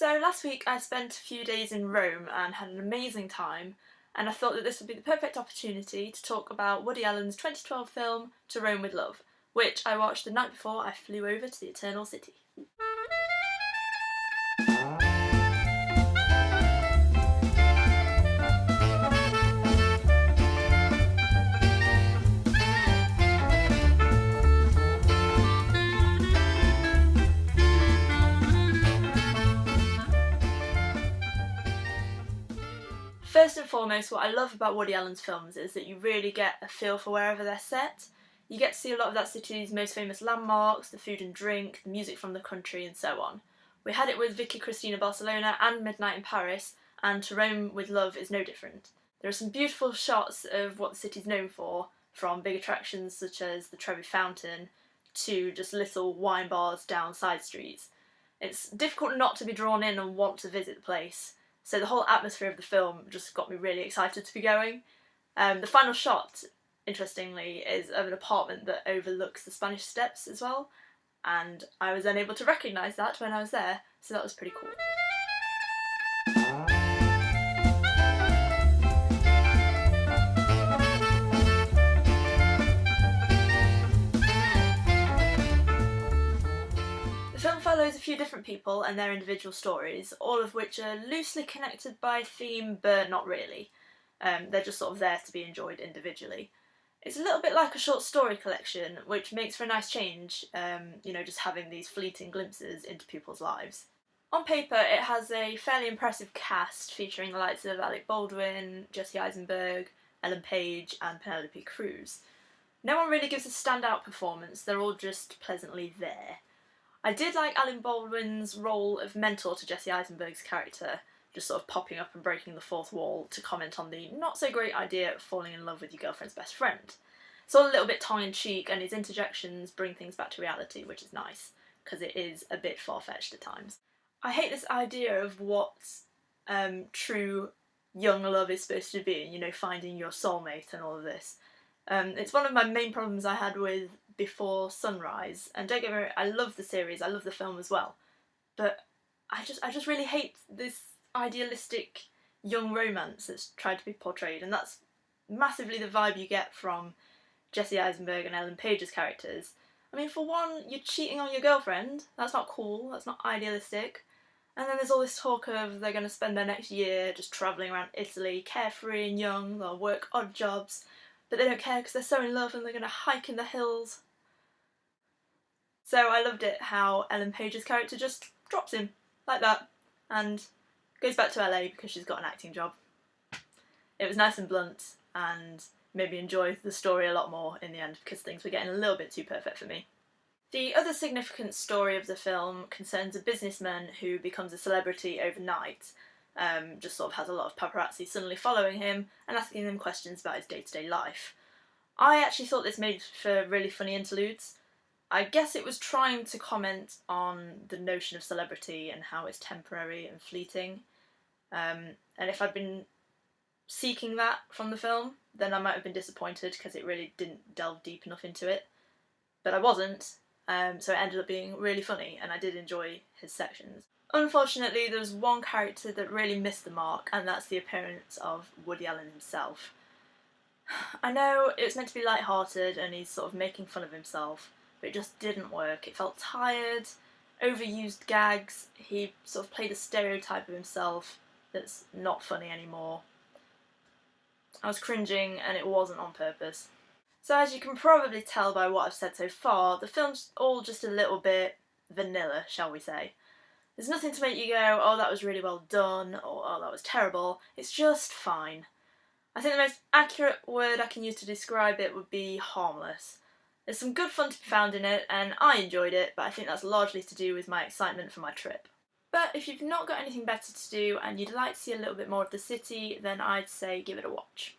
So last week I spent a few days in Rome and had an amazing time, and I thought that this would be the perfect opportunity to talk about Woody Allen's 2012 film To Rome with Love, which I watched the night before I flew over to the Eternal City. First and foremost, what I love about Woody Allen's films is that you really get a feel for wherever they're set. You get to see a lot of that city's most famous landmarks, the food and drink, the music from the country, and so on. We had it with Vicky Cristina Barcelona and Midnight in Paris, and To Rome with Love is no different. There are some beautiful shots of what the city's known for, from big attractions such as the Trevi Fountain to just little wine bars down side streets. It's difficult not to be drawn in and want to visit the place. So the whole atmosphere of the film just got me really excited to be going. The final shot, interestingly, is of an apartment that overlooks the Spanish Steps as well, and I was then able to recognise that when I was there, so that was pretty cool. The film follows a few different people and their individual stories, all of which are loosely connected by theme, but not really. They're just sort of there to be enjoyed individually. It's a little bit like a short story collection, which makes for a nice change, just having these fleeting glimpses into people's lives. On paper, it has a fairly impressive cast featuring the likes of Alec Baldwin, Jesse Eisenberg, Ellen Page, and Penelope Cruz. No one really gives a standout performance, they're all just pleasantly there. I did like Alec Baldwin's role of mentor to Jesse Eisenberg's character, just sort of popping up and breaking the fourth wall to comment on the not so great idea of falling in love with your girlfriend's best friend. It's all a little bit tongue-in-cheek, and his interjections bring things back to reality, which is nice, because it is a bit far-fetched at times. I hate this idea of what true young love is supposed to be, finding your soulmate and all of this. It's one of my main problems I had with Before Sunrise, and don't get me wrong, I love the series, I love the film as well, but I just really hate this idealistic young romance that's tried to be portrayed, and that's massively the vibe you get from Jesse Eisenberg and Ellen Page's characters. I mean, for one, you're cheating on your girlfriend, that's not cool, that's not idealistic, and then there's all this talk of they're going to spend their next year just travelling around Italy, carefree and young, they'll work odd jobs, but they don't care because they're so in love and they're going to hike in the hills. So I loved it how Ellen Page's character just drops him, like that, and goes back to LA because she's got an acting job. It was nice and blunt, and made me enjoy the story a lot more in the end because things were getting a little bit too perfect for me. The other significant story of the film concerns a businessman who becomes a celebrity overnight, just sort of has a lot of paparazzi suddenly following him and asking him questions about his day-to-day life. I actually thought this made for really funny interludes. I guess it was trying to comment on the notion of celebrity and how it's temporary and fleeting. And if I'd been seeking that from the film, then I might have been disappointed because it really didn't delve deep enough into it. But I wasn't, so it ended up being really funny, and I did enjoy his sections. Unfortunately, there was one character that really missed the mark, and that's the appearance of Woody Allen himself. I know it was meant to be light-hearted and he's sort of making fun of himself, but it just didn't work. It felt tired, overused gags, he sort of played a stereotype of himself that's not funny anymore. I was cringing, and it wasn't on purpose. So as you can probably tell by what I've said so far, the film's all just a little bit vanilla, shall we say. There's nothing to make you go, oh that was really well done, or oh that was terrible. It's just fine. I think the most accurate word I can use to describe it would be harmless. There's some good fun to be found in it, and I enjoyed it, but I think that's largely to do with my excitement for my trip. But if you've not got anything better to do and you'd like to see a little bit more of the city, then I'd say give it a watch.